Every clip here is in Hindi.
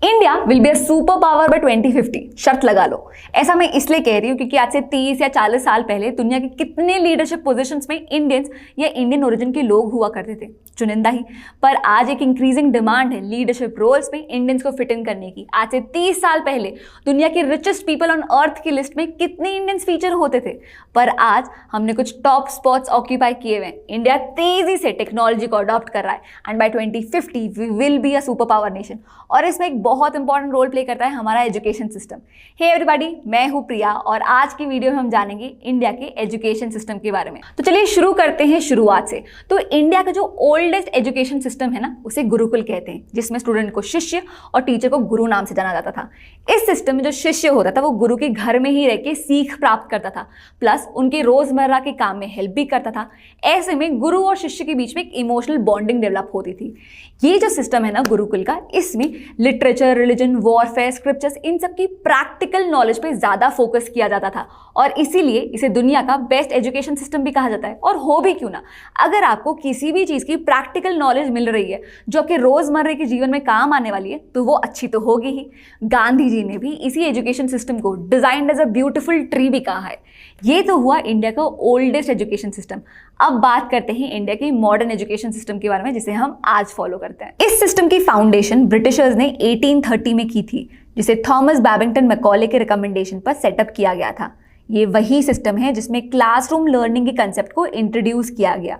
India will be a super power bye 2050, शर्त लगा लो। ऐसा मैं इसलिए कह रही हूँ क्योंकि आज से 30 या 40 साल पहले दुनिया के कितने लीडरशिप पोजीशंस में इंडियंस या इंडियन ओरिजिन के लोग हुआ करते थे, चुनिंदा ही। पर आज एक इंक्रीजिंग डिमांड है लीडरशिप रोल्स में इंडियंस को फिट इन करने की। आज से 30 साल पहले दुनिया के रिचेस्ट पीपल ऑन अर्थ की लिस्ट में कितने इंडियंस फीचर होते थे, पर आज हमने कुछ टॉप स्पॉट्स ऑक्यूपाई किए हुए हैं। इंडिया तेजी से टेक्नोलॉजी को अडॉप्ट कर रहा है and by 2050 we will be a super power nation. और इसमें एक बहुत इंपॉर्टेंट रोल प्ले करता है हमारा एजुकेशन सिस्टम। हे एवरीबॉडी, मैं हूं प्रिया और आज की वीडियो में हम जानेंगे इंडिया के एजुकेशन सिस्टम के बारे में। तो चलिए शुरू करते हैं शुरुआत से। तो इंडिया का जो ओल्डेस्ट एजुकेशन सिस्टम है ना, उसे गुरुकुल कहते हैं, जिसमें स्टूडेंट को शिष्य और टीचर को गुरु नाम से जाना जाता था। इस सिस्टम में जो शिष्य होता था वो गुरु के घर में ही रह के सीख प्राप्त करता था, प्लस उनके रोजमर्रा के काम में हेल्प भी करता था। ऐसे में गुरु और शिष्य के बीच में एक इमोशनल बॉन्डिंग डेवलप होती थी। ये जो सिस्टम है ना गुरुकुल का, इसमें लिटरेचर, रिलीजन, वॉरफेयर, स्क्रिप्चर्स, इन सब की प्रैक्टिकल नॉलेज पे ज्यादा फोकस किया जाता था और इसीलिए इसे दुनिया का बेस्ट एजुकेशन सिस्टम भी कहा जाता है। और हो भी क्यों ना, अगर आपको किसी भी चीज की प्रैक्टिकल नॉलेज मिल रही है जो आपके रोजमर्रा के जीवन में काम आने वाली है, तो वो अच्छी तो होगी ही। गांधी जी ने भी इसी एजुकेशन सिस्टम को designed as a beautiful tree भी कहा है। ये तो हुआ इंडिया का ओल्डेस्ट एजुकेशन सिस्टम। अब बात करते हैं इंडिया के मॉडर्न एजुकेशन सिस्टम के बारे में, जिसे हम आज फॉलो करते हैं। इस सिस्टम की फाउंडेशन ब्रिटिशर्स ने 1830 में की थी, जिसे थॉमस बैबिंगटन मैकॉले के रिकमेंडेशन पर सेटअप किया गया था। ये वही सिस्टम है जिसमें क्लासरूम लर्निंग के कंसेप्ट को इंट्रोड्यूस किया गया।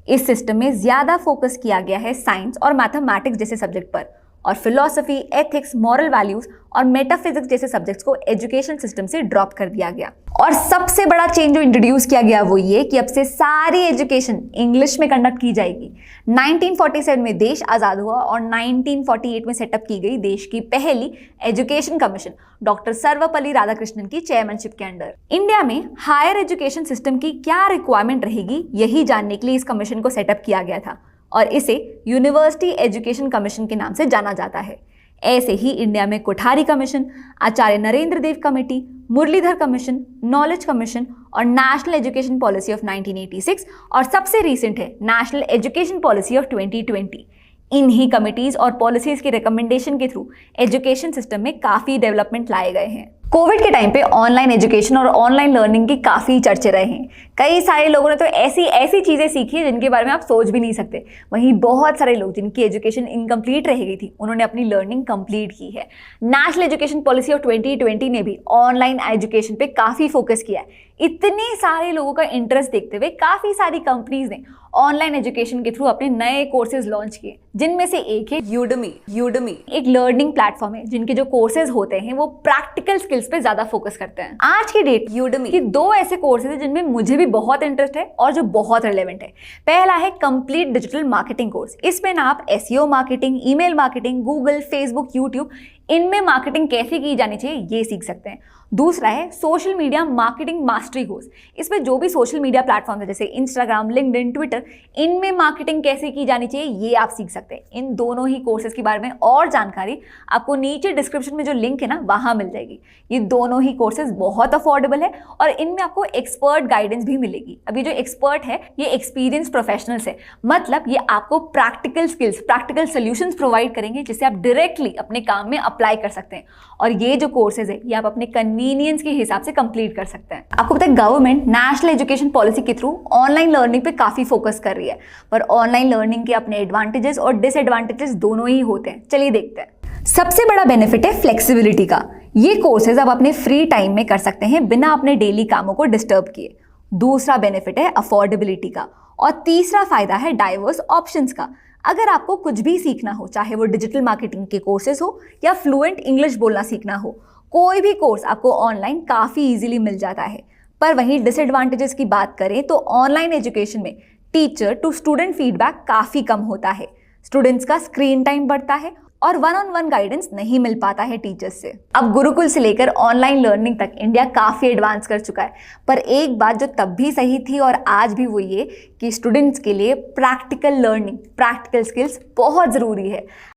इस सिस्टम में ज्यादा फोकस किया गया है साइंस और मैथमेटिक्स जैसे सब्जेक्ट पर, और फिलॉसफी, एथिक्स, मॉरल वैल्यूज और मेटाफिजिक्स जैसे सब्जेक्ट्स को एजुकेशन सिस्टम से ड्रॉप कर दिया गया। और सबसे बड़ा चेंज जो इंट्रोड्यूस किया गया वो ये कि अब से सारी एजुकेशन इंग्लिश में कंडक्ट की जाएगी। 1947 में देश आजाद हुआ और 1948 में सेटअप की गई देश की पहली education commission doctor Sarvepalli Radhakrishnan की चेयरमैनशिप के अंडर। इंडिया में हायर एजुकेशन सिस्टम की क्या रिक्वायरमेंट रहेगी, यही जानने के लिए इस कमीशन को सेटअप किया गया था और इसे यूनिवर्सिटी एजुकेशन कमीशन के नाम से जाना जाता है। ऐसे ही इंडिया में Kothari commission, Acharya Narendra Dev committee, Muralidhar commission, knowledge commission और नेशनल एजुकेशन पॉलिसी ऑफ 1986 और सबसे रीसेंट है नेशनल एजुकेशन पॉलिसी ऑफ 2020। इन्हीं कमिटीज और पॉलिसीज के रिकमेंडेशन के थ्रू एजुकेशन सिस्टम में काफी डेवलपमेंट लाए गए हैं। कोविड के टाइम पे ऑनलाइन एजुकेशन और ऑनलाइन लर्निंग की काफी चर्चे रहे हैं। कई सारे लोगों ने तो ऐसी चीजें सीखी है जिनके बारे में आप सोच भी नहीं सकते। वहीं बहुत सारे लोग जिनकी एजुकेशन इनकम्प्लीट रह गई थी, उन्होंने अपनी लर्निंग कंप्लीट की है। नेशनल एजुकेशन पॉलिसी ऑफ 2020 ने भी ऑनलाइन एजुकेशन पे काफी फोकस किया है। इतने सारे लोगों का इंटरेस्ट देखते हुए काफी सारी कंपनीज ने ऑनलाइन एजुकेशन के थ्रू अपने नए कोर्सेज लॉन्च किए, जिनमें से एक है यूडमी एक लर्निंग प्लेटफॉर्म है जिनके जो कोर्सेज होते हैं वो प्रैक्टिकल स्किल्स पे ज्यादा फोकस करते हैं। आज की डेट यूडमी की दो ऐसे कोर्सेज हैं जिनमें मुझे भी बहुत इंटरेस्ट है और जो बहुत रिलेवेंट है। पहला है कंप्लीट डिजिटल मार्केटिंग कोर्स। इसमें ना आप SEO marketing, email marketing, Google, Facebook, YouTube, इनमें मार्केटिंग कैसे की जानी चाहिए ये सीख सकते हैं। दूसरा है social media marketing mastery course. इसमें जो भी सोशल मीडिया प्लेटफॉर्म है जैसे इंस्टाग्राम, लिंक्डइन, ट्विटर, इनमें मार्केटिंग कैसे की जानी चाहिए ये आप सीख सकते हैं। इन दोनों ही कोर्सेज के बारे में और जानकारी आपको नीचे डिस्क्रिप्शन में जो लिंक है ना वहां मिल जाएगी। ये दोनों ही कोर्सेज बहुत अफोर्डेबल है और इनमें आपको एक्सपर्ट गाइडेंस भी मिलेगी। अब ये जो एक्सपर्ट है ये एक्सपीरियंस प्रोफेशनल्स है, मतलब ये आपको practical skills, practical solutions provide करेंगे जिससे आप डायरेक्टली अपने काम में अप्लाई कर सकते हैं। और ये जो कोर्सेज है ये आप अपने कन्वीनियंस के हिसाब से कंप्लीट कर सकते हैं। आपको पता है गवर्नमेंट नेशनल एजुकेशन पॉलिसी के थ्रू ऑनलाइन लर्निंग पे काफी फोकस कर रही है, पर ऑनलाइन लर्निंग के अपने एडवांटेजेस और डिसएडवांटेजेस दोनों ही होते हैं। चलिए देखते हैं। सबसे बड़ा बेनिफिट है फ्लेक्सिबिलिटी का। ये कोर्सेज आप अपने फ्री टाइम में कर सकते हैं बिना अपने डेली कामों को डिस्टर्ब किए। दूसरा बेनिफिट है अफोर्डेबिलिटी का और तीसरा फायदा है डाइवर्स ऑप्शंस का। अगर आपको कुछ भी सीखना हो, चाहे वो डिजिटल मार्केटिंग के कोर्सेज हो या फ्लुएंट इंग्लिश बोलना सीखना हो, कोई भी कोर्स आपको ऑनलाइन काफ़ी इजीली मिल जाता है। पर वहीं डिसएडवांटेजेस की बात करें तो ऑनलाइन एजुकेशन में टीचर टू स्टूडेंट फीडबैक काफ़ी कम होता है, स्टूडेंट्स का स्क्रीन टाइम बढ़ता है और वन ऑन वन गाइडेंस नहीं मिल पाता है टीचर्स से। अब गुरुकुल से लेकर ऑनलाइन लर्निंग तक इंडिया काफ़ी एडवांस कर चुका है, पर एक बात जो तब भी सही थी और आज भी वो ये कि स्टूडेंट्स के लिए प्रैक्टिकल लर्निंग, प्रैक्टिकल स्किल्स बहुत ज़रूरी है।